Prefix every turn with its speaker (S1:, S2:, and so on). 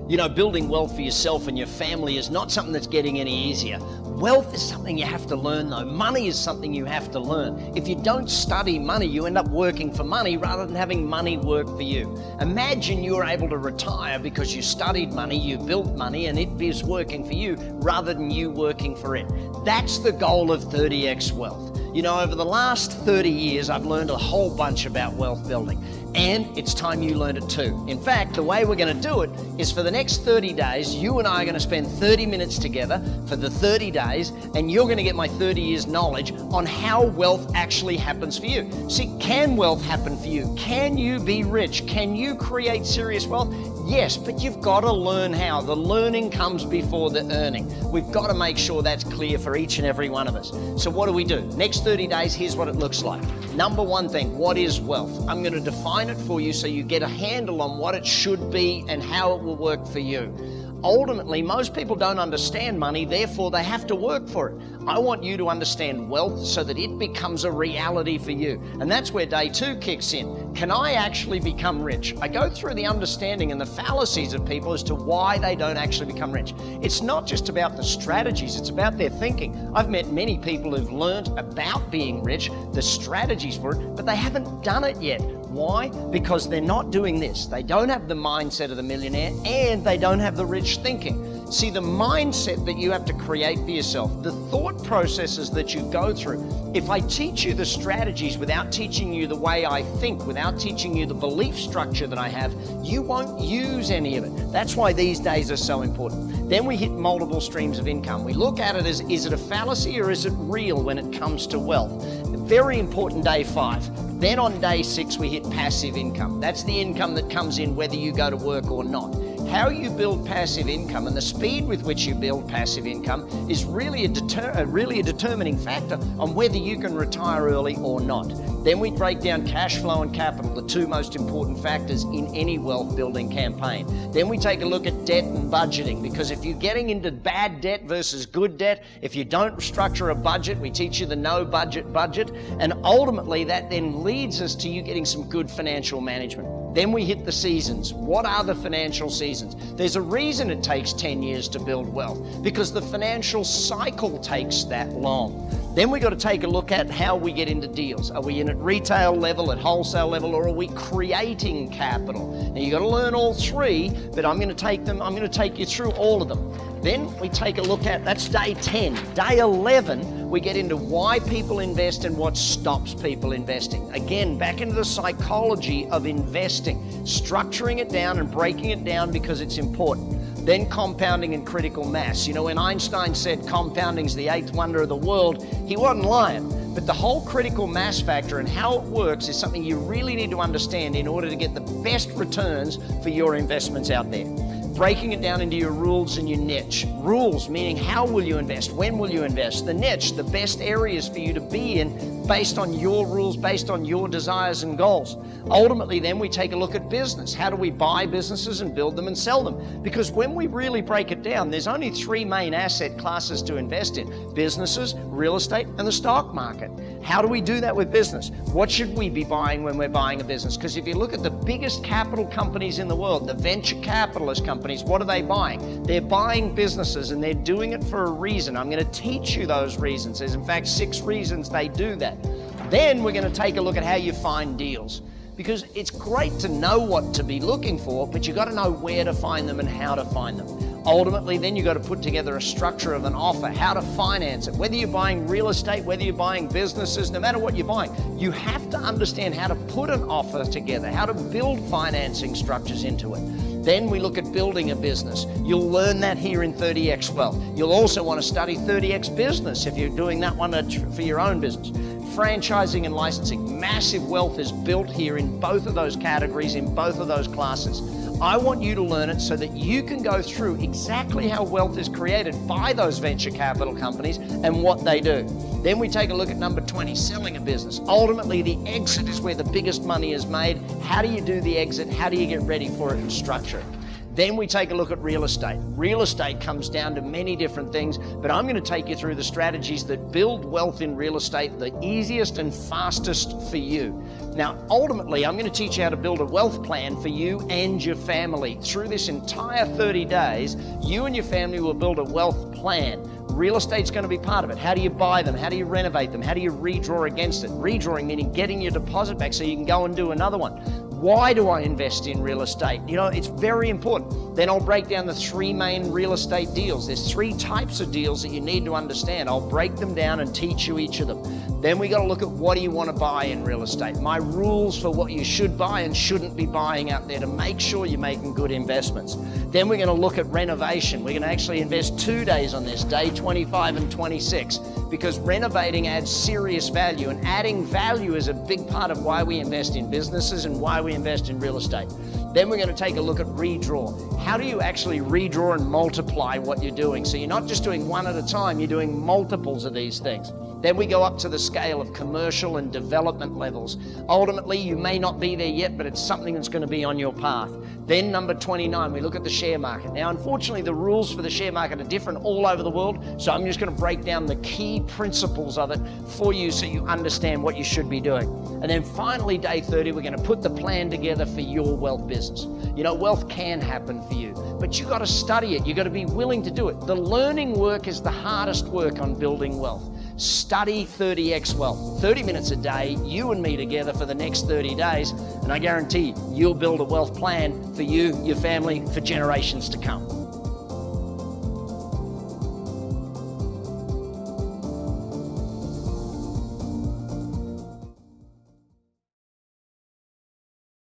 S1: You know, building wealth for yourself and your family is not something that's getting any easier. Wealth is something you have to learn though. Money is something you have to learn. If you don't study money, you end up working for money rather than having money work for you. Imagine you were able to retire because you studied money, you built money, and it is working for you rather than you working for it. That's the goal of 30x Wealth. You know, over the last 30 years, I've learned a whole bunch about wealth building. And it's time you learned it too. In fact, the way we're going to do it is for the next 30 days, you and I are going to spend 30 minutes together for the 30 days, and you're going to get my 30 years knowledge on how wealth actually happens for you. See, can wealth happen for you? Can you be rich? Can you create serious wealth? Yes, but you've got to learn how. The learning comes before the earning. We've got to make sure that's clear for each and every one of us. So what do? Next 30 days, here's what it looks like. Number one thing, what is wealth? I'm going to define it for you so you get a handle on what it should be and how it will work for you. Ultimately, most people don't understand money, therefore they have to work for it. I want you to understand wealth so that it becomes a reality for you. And that's where day 2 kicks in. Can I actually become rich? I go through the understanding and the fallacies of people as to why they don't actually become rich. It's not just about the strategies, it's about their thinking. I've met many people who've learned about being rich, the strategies for it, but they haven't done it yet. Why? Because they're not doing this. They don't have the mindset of the millionaire and they don't have the rich thinking. See, the mindset that you have to create for yourself, the thought processes that you go through. If I teach you the strategies without teaching you the way I think, without teaching you the belief structure that I have, you won't use any of it. That's why these days are so important. Then we hit multiple streams of income. We look at it as, is it a fallacy or is it real when it comes to wealth? Very important, day 5. Then on day 6, we hit passive income. That's the income that comes in whether you go to work or not. How you build passive income and the speed with which you build passive income is really a determining factor on whether you can retire early or not. Then we break down cash flow and capital, the 2 most important factors in any wealth building campaign. Then we take a look at debt and budgeting, because if you're getting into bad debt versus good debt, if you don't structure a budget, we teach you the no budget budget, and ultimately that then leads us to you getting some good financial management. Then we hit the seasons. What are the financial seasons? There's a reason it takes 10 years to build wealth, because the financial cycle takes that long. Then we got to take a look at how we get into deals. Are we in at retail level, at wholesale level, or are we creating capital? Now you got to learn all 3, but I'm going to take you through all of them. Then we take a look at, that's day 10. Day 11, we get into why people invest and what stops people investing. Again, back into the psychology of investing, structuring it down and breaking it down because it's important. Then compounding and critical mass. You know, when Einstein said compounding's the 8th wonder of the world, he wasn't lying. But the whole critical mass factor and how it works is something you really need to understand in order to get the best returns for your investments out there. Breaking it down into your rules and your niche. Rules meaning how will you invest, when will you invest. The niche, the best areas for you to be in based on your rules, based on your desires and goals. Ultimately, then we take a look at business. How do we buy businesses and build them and sell them? Because when we really break it down, there's only 3 main asset classes to invest in: businesses, real estate, and the stock market. How do we do that with business? What should we be buying when we're buying a business? Because if you look at the biggest capital companies in the world, the venture capitalist companies, what are they buying? They're buying businesses, and they're doing it for a reason. I'm going to teach you those reasons. There's in fact 6 reasons they do that. Then we're going to take a look at how you find deals. Because it's great to know what to be looking for, but you've got to know where to find them and how to find them. Ultimately, then you've got to put together a structure of an offer, how to finance it. Whether you're buying real estate, whether you're buying businesses, no matter what you're buying, you have to understand how to put an offer together, how to build financing structures into it. Then we look at building a business. You'll learn that here in 30x Wealth. You'll also want to study 30x Business if you're doing that one for your own business. Franchising and licensing. Massive wealth is built here in both of those categories, in both of those classes. I want you to learn it so that you can go through exactly how wealth is created by those venture capital companies and what they do. Then we take a look at number 20, selling a business. Ultimately, the exit is where the biggest money is made. How do you do the exit? How do you get ready for it and structure it? Then we take a look at real estate. Real estate comes down to many different things, but I'm going to take you through the strategies that build wealth in real estate the easiest and fastest for you. Now, ultimately, I'm going to teach you how to build a wealth plan for you and your family. Through this entire 30 days, you and your family will build a wealth plan. Real estate's going to be part of it. How do you buy them? How do you renovate them? How do you redraw against it? Redrawing meaning getting your deposit back so you can go and do another one. Why do I invest in real estate? You know, it's very important. Then I'll break down the 3 main real estate deals. There's 3 types of deals that you need to understand. I'll break them down and teach you each of them. Then we got to look at what do you want to buy in real estate. My rules for what you should buy and shouldn't be buying out there to make sure you're making good investments. Then we're going to look at renovation. We're going to actually invest 2 days on this, day 25 and 26, because renovating adds serious value, and adding value is a big part of why we invest in businesses and why we invest in real estate. Then we're going to take a look at redraw. How do you actually redraw and multiply what you're doing? So you're not just doing one at a time, you're doing multiples of these things. Then we go up to the scale of commercial and development levels. Ultimately, you may not be there yet, but it's something that's going to be on your path. Then number 29, we look at the share market. Now, unfortunately, the rules for the share market are different all over the world, so I'm just going to break down the key principles of it for you so you understand what you should be doing. And then finally, day 30, we're going to put the plan together for your wealth business. You know, wealth can happen for you, but you got to study it. You got to be willing to do it. The learning work is the hardest work on building wealth. Study 30x wealth. 30 minutes a day, you and me together for the next 30 days, and I guarantee you'll build a wealth plan for you, your family, for generations to come.